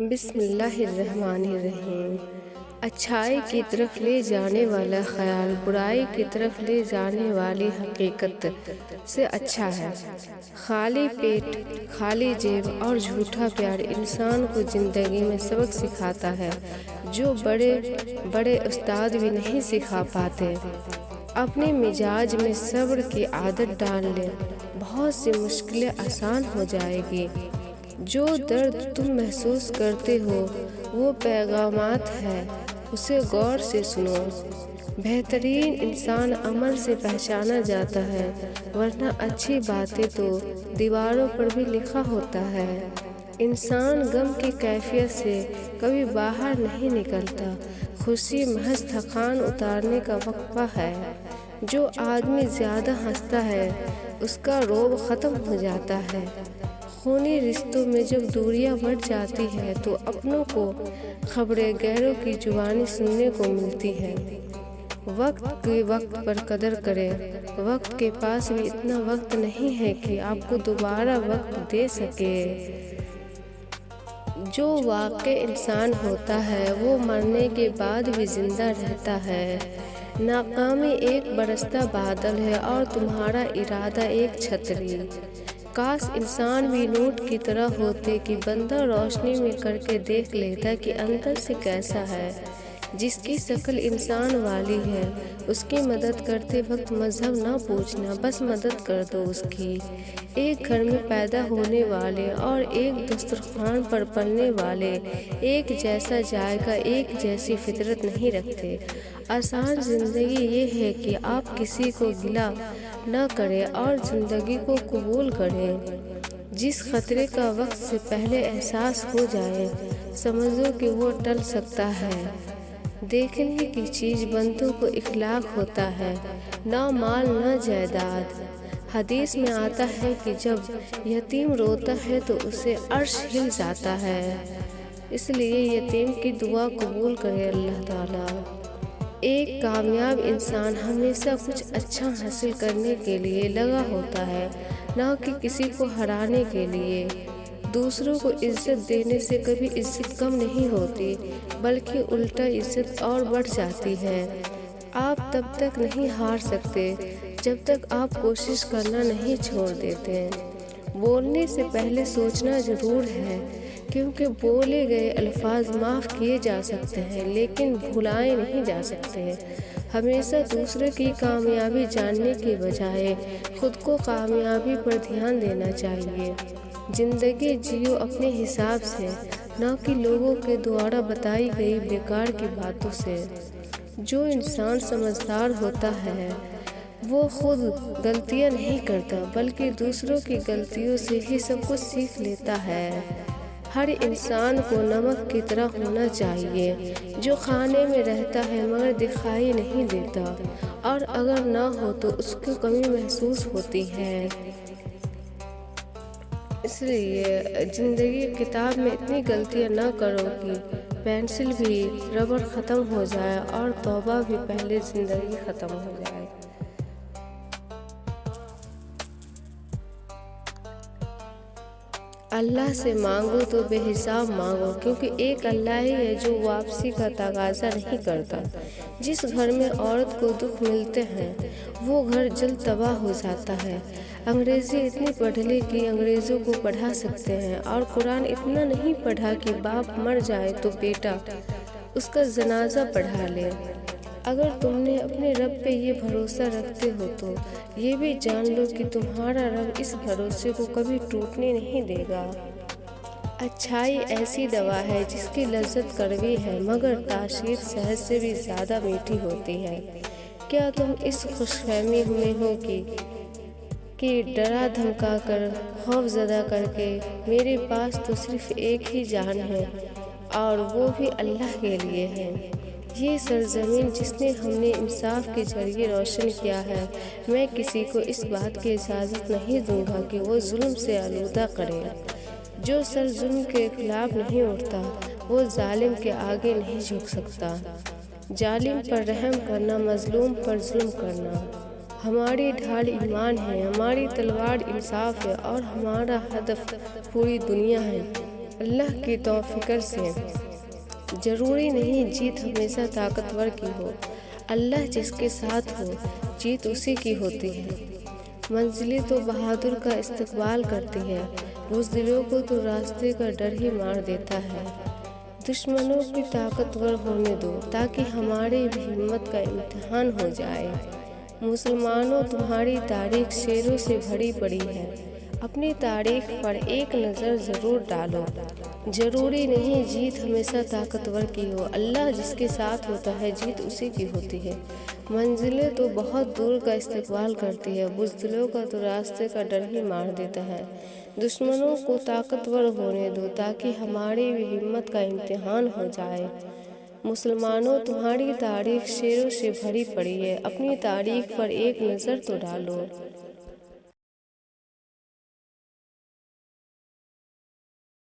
بسم اللہ الرحمن الرحیم۔ اچھائی کی طرف لے جانے والا خیال برائی کی طرف لے جانے والی حقیقت سے اچھا ہے۔ خالی پیٹ، خالی جیب اور جھوٹا پیار انسان کو زندگی میں سبق سکھاتا ہے جو بڑے بڑے استاد بھی نہیں سکھا پاتے۔ اپنے مزاج میں صبر کی عادت ڈال لیں، بہت سی مشکلیں آسان ہو جائے گی۔ جو درد تم محسوس کرتے ہو وہ پیغامات ہے، اسے غور سے سنو۔ بہترین انسان عمل سے پہچانا جاتا ہے، ورنہ اچھی باتیں تو دیواروں پر بھی لکھا ہوتا ہے۔ انسان غم کی کیفیت سے کبھی باہر نہیں نکلتا، خوشی محض تھکان اتارنے کا وقفہ ہے۔ جو آدمی زیادہ ہنستا ہے اس کا رعب ختم ہو جاتا ہے۔ خونی رشتوں میں جب دوریاں بڑھ جاتی ہیں تو اپنوں کو خبریں غیروں کی زبانی سننے کو ملتی ہیں۔ وقت کی وقت پر قدر کریں، وقت کے پاس بھی اتنا وقت نہیں ہے کہ آپ کو دوبارہ وقت دے سکے۔ جو واقعی انسان ہوتا ہے وہ مرنے کے بعد بھی زندہ رہتا ہے۔ ناکامی ایک برستا بادل ہے اور تمہارا ارادہ ایک چھتری۔ کاش انسان بھی نوٹ کی طرح ہوتے کہ بندہ روشنی میں کر کے دیکھ لیتا کہ اندر سے کیسا ہے۔ جس کی شکل انسان والی ہے اس کی مدد کرتے وقت مذہب نہ پوچھنا، بس مدد کر دو اس کی۔ ایک گھر میں پیدا ہونے والے اور ایک دسترخوان پر پلنے والے ایک جیسا ذائقہ، ایک جیسی فطرت نہیں رکھتے۔ آسان زندگی یہ ہے کہ آپ کسی کو گلہ نہ کریں اور زندگی کو قبول کریں۔ جس خطرے کا وقت سے پہلے احساس ہو جائے سمجھو کہ وہ ٹل سکتا ہے۔ دیکھنے کی چیز بندوں کو اخلاق ہوتا ہے، نہ مال نہ جائیداد۔ حدیث میں آتا ہے کہ جب یتیم روتا ہے تو اسے عرش ہل جاتا ہے، اس لیے یتیم کی دعا قبول کرے اللہ تعالیٰ۔ ایک کامیاب انسان ہمیشہ کچھ اچھا حاصل کرنے کے لیے لگا ہوتا ہے، نہ کہ کسی کو ہرانے کے لیے۔ دوسروں کو عزت دینے سے کبھی عزت کم نہیں ہوتی، بلکہ الٹا عزت اور بڑھ جاتی ہے۔ آپ تب تک نہیں ہار سکتے جب تک آپ کوشش کرنا نہیں چھوڑ دیتے۔ بولنے سے پہلے سوچنا ضرور ہے، کیونکہ بولے گئے الفاظ معاف کیے جا سکتے ہیں لیکن بھلائے نہیں جا سکتے۔ ہمیشہ دوسرے کی کامیابی جاننے کے بجائے خود کو کامیابی پر دھیان دینا چاہیے۔ زندگی جیو اپنے حساب سے، نہ کہ لوگوں کے دوارا بتائی گئی بیکار کی باتوں سے۔ جو انسان سمجھدار ہوتا ہے وہ خود غلطیاں نہیں کرتا بلکہ دوسروں کی غلطیوں سے ہی سب کچھ سیکھ لیتا ہے۔ ہر انسان کو نمک کی طرح ہونا چاہیے، جو کھانے میں رہتا ہے مگر دکھائی نہیں دیتا، اور اگر نہ ہو تو اس کو کمی محسوس ہوتی ہے۔ اس لیے زندگی کتاب میں اتنی غلطیاں نہ کرو کہ پینسل بھی ربڑ ختم ہو جائے اور توبہ بھی پہلے زندگی ختم ہو جائے۔ اللہ سے مانگو تو بے حساب مانگو، کیونکہ ایک اللہ ہی ہے جو واپسی کا تقاضا نہیں کرتا۔ جس گھر میں عورت کو دکھ ملتے ہیں وہ گھر جلد تباہ ہو جاتا ہے۔ انگریزی اتنی پڑھ لی کہ انگریزوں کو پڑھا سکتے ہیں، اور قرآن اتنا نہیں پڑھا کہ باپ مر جائے تو بیٹا اس کا جنازہ پڑھا لے۔ اگر تم نے اپنے رب پہ یہ بھروسہ رکھتے ہو تو یہ بھی جان لو کہ تمہارا رب اس بھروسے کو کبھی ٹوٹنے نہیں دے گا۔ اچھائی ایسی دوا ہے جس کی لذت کڑوی ہے مگر تاثیر شہد سے بھی زیادہ میٹھی ہوتی ہے۔ کیا تم اس خوش فہمی میں ہو کہ ڈرا دھمکا کر، خوف زدہ کر کے میرے پاس تو صرف ایک ہی جان ہے اور وہ بھی اللہ کے لیے ہے۔ یہ سرزمین جس نے ہم نے انصاف کے ذریعے روشن کیا ہے، میں کسی کو اس بات کی اجازت نہیں دوں گا کہ وہ ظلم سے آلودہ کرے۔ جو سر ظلم کے خلاف نہیں اٹھتا وہ ظالم کے آگے نہیں جھک سکتا۔ ظالم پر رحم کرنا، مظلوم پر ظلم کرنا۔ ہماری ڈھال ایمان ہے، ہماری تلوار انصاف ہے اور ہمارا ہدف پوری دنیا ہے۔ اللہ کی توفیق سے ضروری نہیں جیت ہمیشہ طاقتور کی ہو، اللہ جس کے ساتھ ہو جیت اسی کی ہوتی ہے۔ منزلیں تو بہادر کا استقبال کرتی ہے، بزدلوں کو تو راستے کا ڈر ہی مار دیتا ہے۔ دشمنوں کی طاقتور ہونے دو تاکہ ہماری بھی ہمت کا امتحان ہو جائے۔ مسلمانوں تمہاری تاریخ شیروں سے بھری پڑی ہے، اپنی تاریخ پر ایک نظر ضرور ڈالو۔ ضروری نہیں جیت ہمیشہ طاقتور کی ہو، اللہ جس کے ساتھ ہوتا ہے جیت اسی کی ہوتی ہے۔ منزلیں تو بہت دور کا استقبال کرتی ہے، بزدلوں کا تو راستے کا ڈر ہی مار دیتا ہے۔ دشمنوں کو طاقتور ہونے دو تاکہ ہماری بھی ہمت کا امتحان ہو جائے۔ مسلمانوں تمہاری تاریخ شیروں سے بھری پڑی ہے، اپنی تاریخ پر ایک نظر تو ڈالو۔